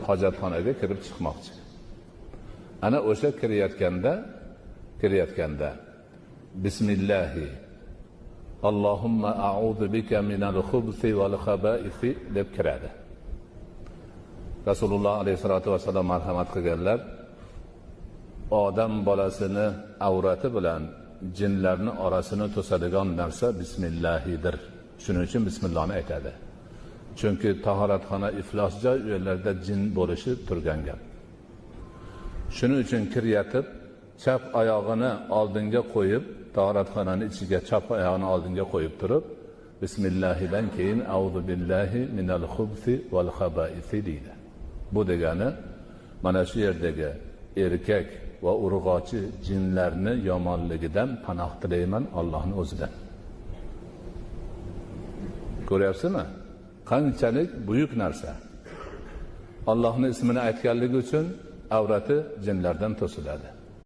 hojatxonaga kirib chiqmoqchi. Ana o'sha kirayotganda bismillahi Allohumma a'udhu bika minal khubthi wal khaba'isi deb kiradi. Rasululloh alayhisolatu vasallam marhamat qilganlar, odam bolasini avrati bilan jinlarni orasini to'sadigan narsa bismillahidir. Shuning uchun bismillohni aytadi. Chunki tahoratxona iflosjoy yerlarda jin bo'lishi turgan gap. Shuning uchun kiryatib, chap oyog'ini oldinga qo'yib, tahoratxonaning ichiga chap oyog'ini oldinga qo'yib turib, bismillahidan keyin a'udhu billahi minal khubthi wal khaba'isi deydi. Bu degani mana shu yerdagi erkak va urg'ochi jinlarni yomonligidan panoh tilayman Allohning o'zidan. Ko'ryapsizmi? Qanchalik buyuk narsa. Allohning ismini aytganligi uchun avrati jinlardan to'siladi.